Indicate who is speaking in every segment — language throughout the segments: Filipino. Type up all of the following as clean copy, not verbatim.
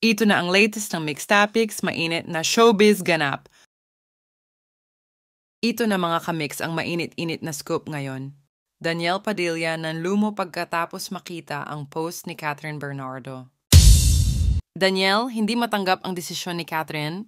Speaker 1: Ito na ang latest ng Mix Topics, mainit na showbiz ganap. Ito na mga kamix ang mainit-init na scoop ngayon. Daniel Padilla nanlumo pagkatapos makita ang post ni Catherine Bernardo. Daniel, hindi matanggap ang desisyon ni Catherine?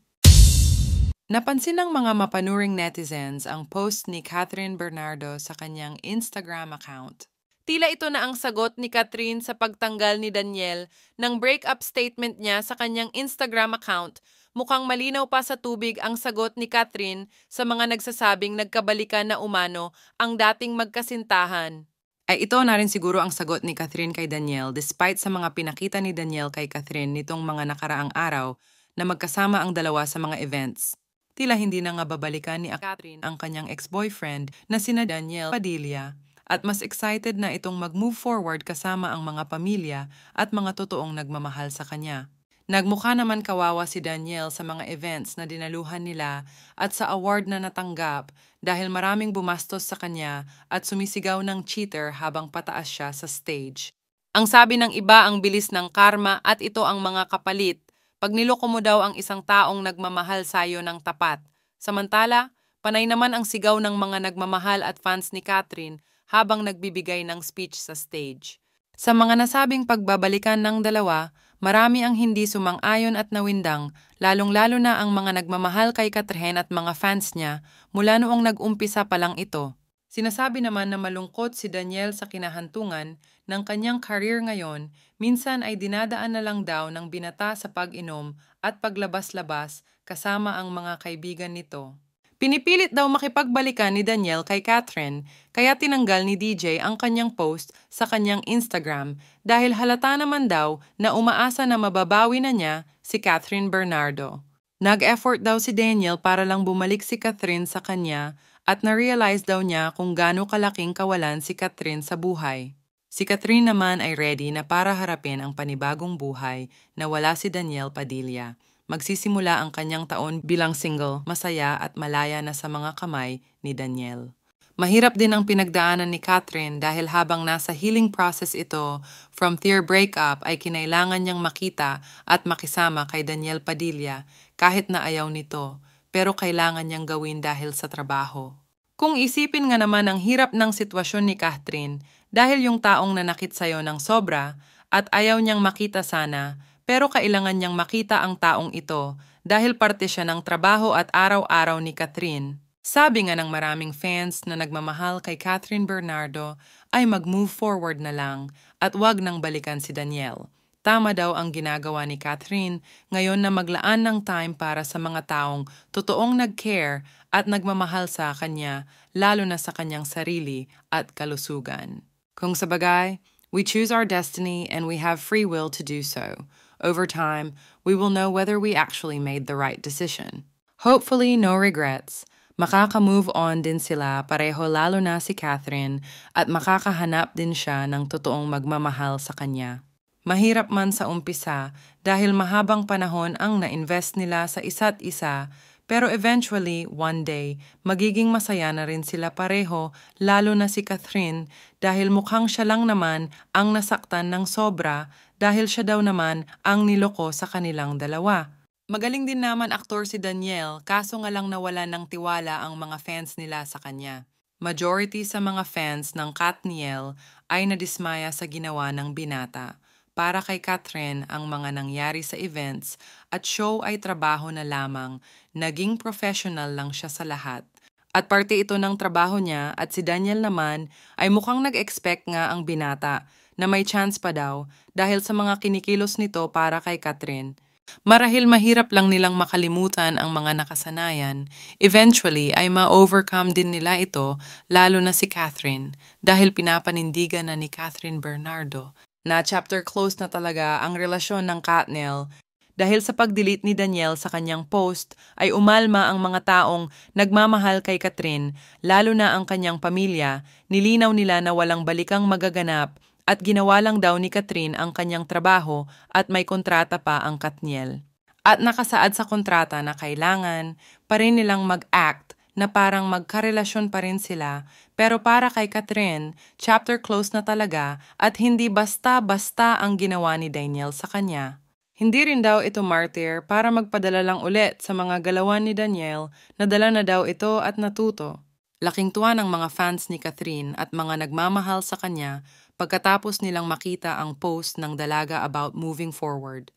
Speaker 1: Napansin ng mga mapanuring netizens ang post ni Catherine Bernardo sa kanyang Instagram account. Tila ito na ang sagot ni Catherine sa pagtanggal ni Daniel ng breakup statement niya sa kanyang Instagram account. Mukhang malinaw pa sa tubig ang sagot ni Catherine sa mga nagsasabing nagkabalikan na umano ang dating magkasintahan. Ay ito na rin siguro ang sagot ni Catherine kay Daniel despite sa mga pinakita ni Daniel kay Catherine nitong mga nakaraang araw na magkasama ang dalawa sa mga events. Tila hindi na nga babalikan ni Catherine ang kanyang ex-boyfriend na sina Daniel Padilla. At mas excited na itong mag-move forward kasama ang mga pamilya at mga totoong nagmamahal sa kanya. Nagmukha naman kawawa si Daniel sa mga events na dinaluhan nila at sa award na natanggap dahil maraming bumastos sa kanya at sumisigaw ng cheater habang pataas siya sa stage. Ang sabi ng iba ang bilis ng karma at ito ang mga kapalit pag niloko mo daw ang isang taong nagmamahal sa'yo ng tapat. Samantala, panay naman ang sigaw ng mga nagmamahal at fans ni Catherine habang nagbibigay ng speech sa stage. Sa mga nasabing pagbabalikan ng dalawa, marami ang hindi sumang-ayon at nawindang, lalong-lalo na ang mga nagmamahal kay Catherine at mga fans niya mula noong nag-umpisa pa lang ito. Sinasabi naman na malungkot si Daniel sa kinahantungan ng kanyang career ngayon, minsan ay dinadaan na lang daw ng binata sa pag-inom at paglabas-labas kasama ang mga kaibigan nito. Pinipilit daw makipagbalikan ni Daniel kay Catherine, kaya tinanggal ni DJ ang kanyang post sa kanyang Instagram dahil halata naman daw na umaasa na mababawi na niya si Catherine Bernardo. Nag-effort daw si Daniel para lang bumalik si Catherine sa kanya at na-realize daw niya kung gaano kalaking kawalan si Catherine sa buhay. Si Catherine naman ay ready na para harapin ang panibagong buhay na wala si Daniel Padilla. Magsisimula ang kanyang taon bilang single, masaya at malaya na sa mga kamay ni Daniel. Mahirap din ang pinagdaanan ni Catherine dahil habang nasa healing process ito from their breakup ay kinailangan niyang makita at makisama kay Daniel Padilla kahit na ayaw nito, pero kailangan niyang gawin dahil sa trabaho. Kung isipin nga naman ang hirap ng sitwasyon ni Catherine dahil yung taong nanakit sa'yo ng sobra at ayaw niyang makita sana, pero kailangan niyang makita ang taong ito dahil parte siya ng trabaho at araw-araw ni Catherine. Sabi nga ng maraming fans na nagmamahal kay Catherine Bernardo ay mag-move forward na lang at wag nang balikan si Daniel. Tama daw ang ginagawa ni Catherine ngayon na maglaan ng time para sa mga taong totoong nag-care at nagmamahal sa kanya, lalo na sa kanyang sarili at kalusugan. Kung sa bagay, we choose our destiny and we have free will to do so. Over time, we will know whether we actually made the right decision. Hopefully, no regrets. Makaka-move on din sila pareho lalo na si Catherine at makakahanap din siya ng totoong magmamahal sa kanya. Mahirap man sa umpisa dahil mahabang panahon ang na-invest nila sa isa't isa, pero eventually, one day, magiging masaya na rin sila pareho, lalo na si Catherine dahil mukhang siya lang naman ang nasaktan ng sobra dahil siya daw naman ang niloko sa kanilang dalawa. Magaling din naman aktor si Daniel, kaso nga lang nawala ng tiwala ang mga fans nila sa kanya. Majority sa mga fans ng Katniel ay nadismaya sa ginawa ng binata. Para kay Catherine, ang mga nangyari sa events at show ay trabaho na lamang, naging professional lang siya sa lahat. At parte ito ng trabaho niya at si Daniel naman ay mukhang nag-expect nga ang binata na may chance pa daw dahil sa mga kinikilos nito para kay Catherine. Marahil mahirap lang nilang makalimutan ang mga nakasanayan, eventually ay ma-overcome din nila ito lalo na si Catherine dahil pinapanindigan na ni Catherine Bernardo na chapter close na talaga ang relasyon ng Katniel. Dahil sa pag-delete ni Daniel sa kanyang post ay umalma ang mga taong nagmamahal kay Catherine, lalo na ang kanyang pamilya, nilinaw nila na walang balikang magaganap at ginawa lang daw ni Catherine ang kanyang trabaho at may kontrata pa ang Katniel. At nakasaad sa kontrata na kailangan pa rin nilang mag-act na parang magkarelasyon pa rin sila, pero para kay Catherine, chapter close na talaga at hindi basta-basta ang ginawa ni Daniel sa kanya. Hindi rin daw ito martyr para magpadala lang ulit sa mga galawan ni Danielle na dala na daw ito at natuto. Laking tuwa ng mga fans ni Catherine at mga nagmamahal sa kanya pagkatapos nilang makita ang post ng dalaga about moving forward.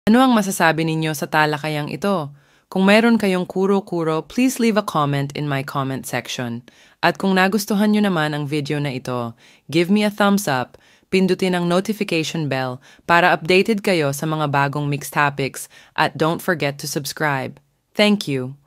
Speaker 1: Ano ang masasabi ninyo sa talakayang ito? Kung mayroon kayong kuro-kuro, please leave a comment in my comment section. At kung nagustuhan nyo naman ang video na ito, give me a thumbs up, pindutin ang notification bell para updated kayo sa mga bagong mixed topics at don't forget to subscribe. Thank you!